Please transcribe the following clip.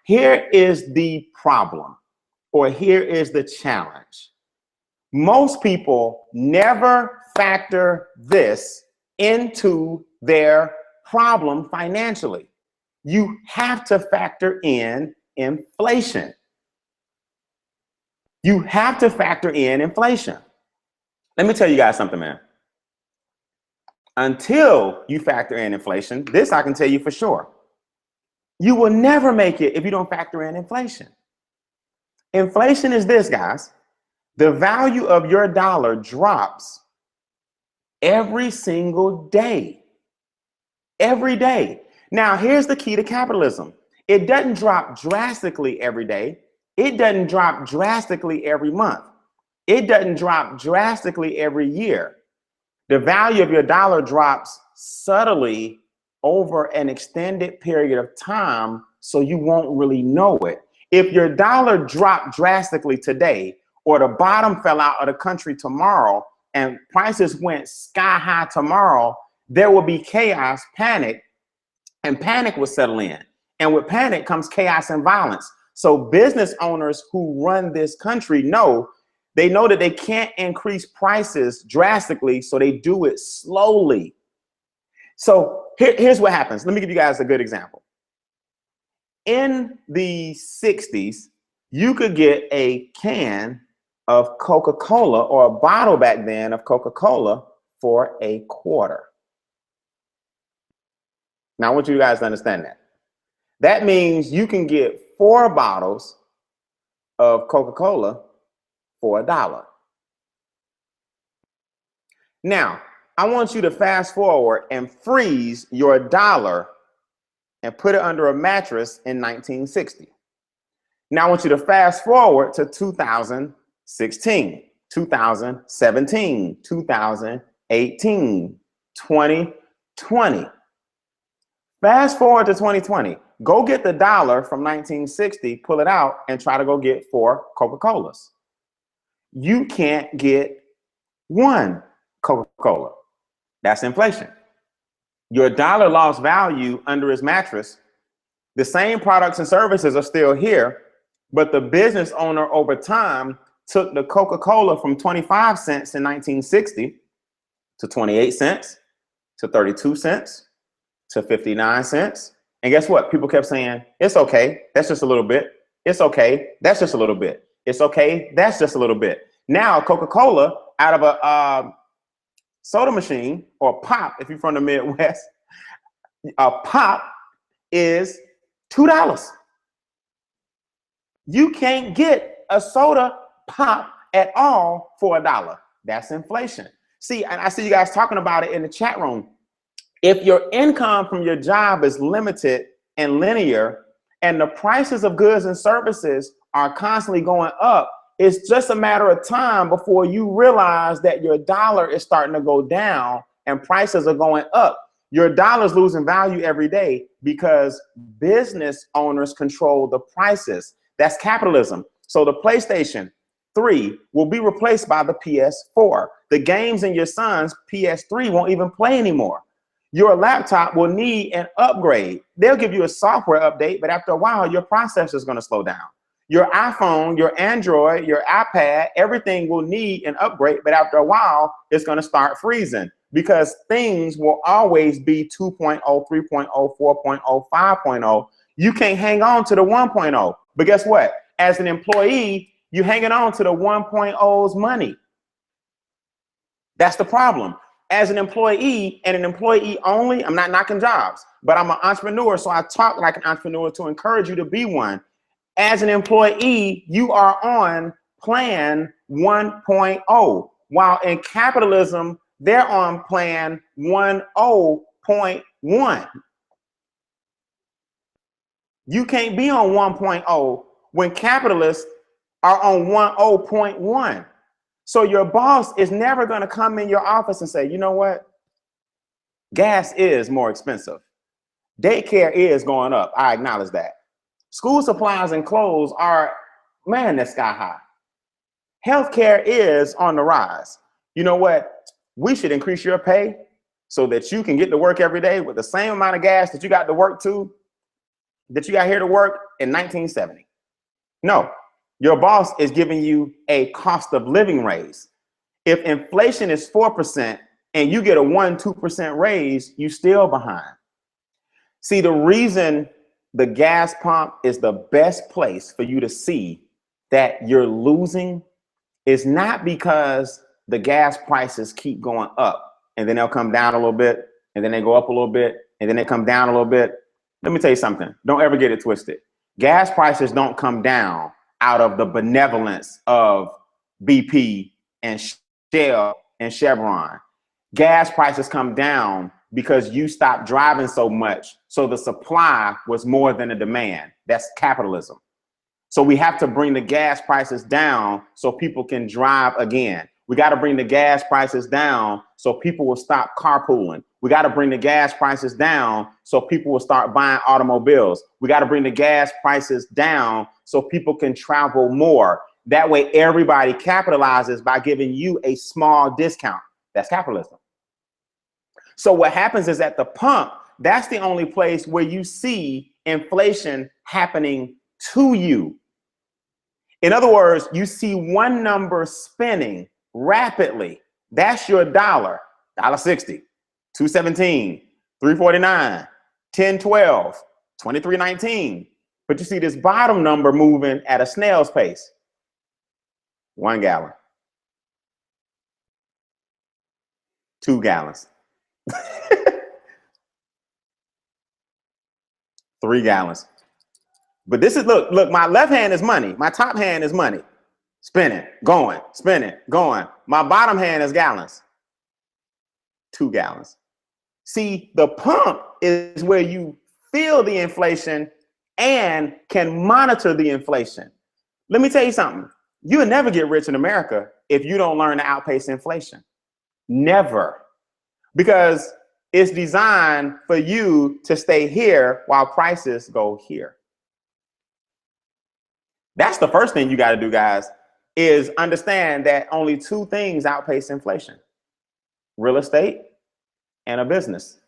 Here is the problem, or here is the challenge. Most people never factor this into their problem financially. You have to factor in inflation. You have to factor in inflation. Let me tell you guys something, man. Until you factor in inflation, this I can tell you for sure. You will never make it if you don't factor in inflation. Inflation is this, guys. The value of your dollar drops every single day. Every day. Now, here's the key to capitalism. It doesn't drop drastically every day. It doesn't drop drastically every month. It doesn't drop drastically every year. The value of your dollar drops subtly over an extended period of time, so you won't really know it. If your dollar dropped drastically today, or the bottom fell out of the country tomorrow, and prices went sky high tomorrow, there will be chaos, panic, and panic will settle in. And with panic comes chaos and violence. So business owners who run this country know that they can't increase prices drastically, so they do it slowly. So here's what happens. Let me give you guys a good example. In the 60s, you could get a can of Coca-Cola, or a bottle back then of Coca-Cola, for $0.25. Now I want you guys to understand that. That means you can get 4 bottles of Coca-Cola for $1. Now, I want you to fast forward and freeze your dollar and put it under a mattress in 1960. Now I want you to fast forward to 2016, 2017, 2018, 2020. Fast forward to 2020. Go get the dollar from 1960, pull it out, and try to go get 4 Coca-Colas. You can't get 1 Coca-Cola. That's inflation. Your dollar lost value under its mattress. The same products and services are still here, but the business owner over time took the Coca-Cola from 25 cents in 1960 to 28 cents, to 32 cents, to 59 cents. And guess what? People kept saying, it's okay, that's just a little bit. It's okay, that's just a little bit. It's okay, that's just a little bit. Now Coca-Cola, out of a soda machine, or pop, if you're from the Midwest, a pop is $2. You can't get a soda pop at all for $1. That's inflation. See, and I see you guys talking about it in the chat room. If your income from your job is limited and linear, and the prices of goods and services are constantly going up, it's just a matter of time before you realize that your dollar is starting to go down and prices are going up. Your dollar's losing value every day because business owners control the prices. That's capitalism. So the PlayStation 3 will be replaced by the PS4. The games in your son's PS3 won't even play anymore. Your laptop will need an upgrade. They'll give you a software update, but after a while, your processor is going to slow down. Your iPhone, your Android, your iPad, everything will need an upgrade, but after a while, it's going to start freezing because things will always be 2.0, 3.0, 4.0, 5.0. You can't hang on to the 1.0. But guess what? As an employee, you're hanging on to the 1.0's money. That's the problem. As an employee, and an employee only, I'm not knocking jobs, but I'm an entrepreneur, so I talk like an entrepreneur to encourage you to be one. As an employee, you are on plan 1.0, while in capitalism, they're on plan 10.1. You can't be on 1.0 when capitalists are on 10.1. So your boss is never going to come in your office and say, you know what? Gas is more expensive. Daycare is going up. I acknowledge that. School supplies and clothes are, man, that's sky high. Healthcare is on the rise. You know what? We should increase your pay so that you can get to work every day with the same amount of gas that you got to work to. that you got here to work in 1970. No, your boss is giving you a cost of living raise. If inflation is 4% and you get a 1-2% raise, you still behind. See, the reason the gas pump is the best place for you to see that you're losing is not because the gas prices keep going up and then they'll come down a little bit and then they go up a little bit and then they come down a little bit. Let me tell you something. Don't ever get it twisted. Gas prices don't come down out of the benevolence of BP and Shell and Chevron. Gas prices come down because you stopped driving so much, so the supply was more than the demand. That's capitalism. So we have to bring the gas prices down so people can drive again. We got to bring the gas prices down so people will stop carpooling. We got to bring the gas prices down so people will start buying automobiles. We got to bring the gas prices down so people can travel more. That way everybody capitalizes by giving you a small discount. That's capitalism. So what happens is at the pump, that's the only place where you see inflation happening to you. In other words, you see one number spinning rapidly. That's your dollar. $1.60, $2.17, $3.49, $10.12, $23.19. But you see this bottom number moving at a snail's pace. 1 gallon. 2 gallons. 3 gallons. But this is, look, my left hand is money. My top hand is money. Spinning, going, going. My bottom hand is gallons. 2 gallons. See, the pump is where you feel the inflation and can monitor the inflation. Let me tell you something. You'll never get rich in America if you don't learn to outpace inflation. Never. Because it's designed for you to stay here while prices go here. That's the first thing you got to do, guys, is understand that only 2 things outpace inflation: real estate and a business.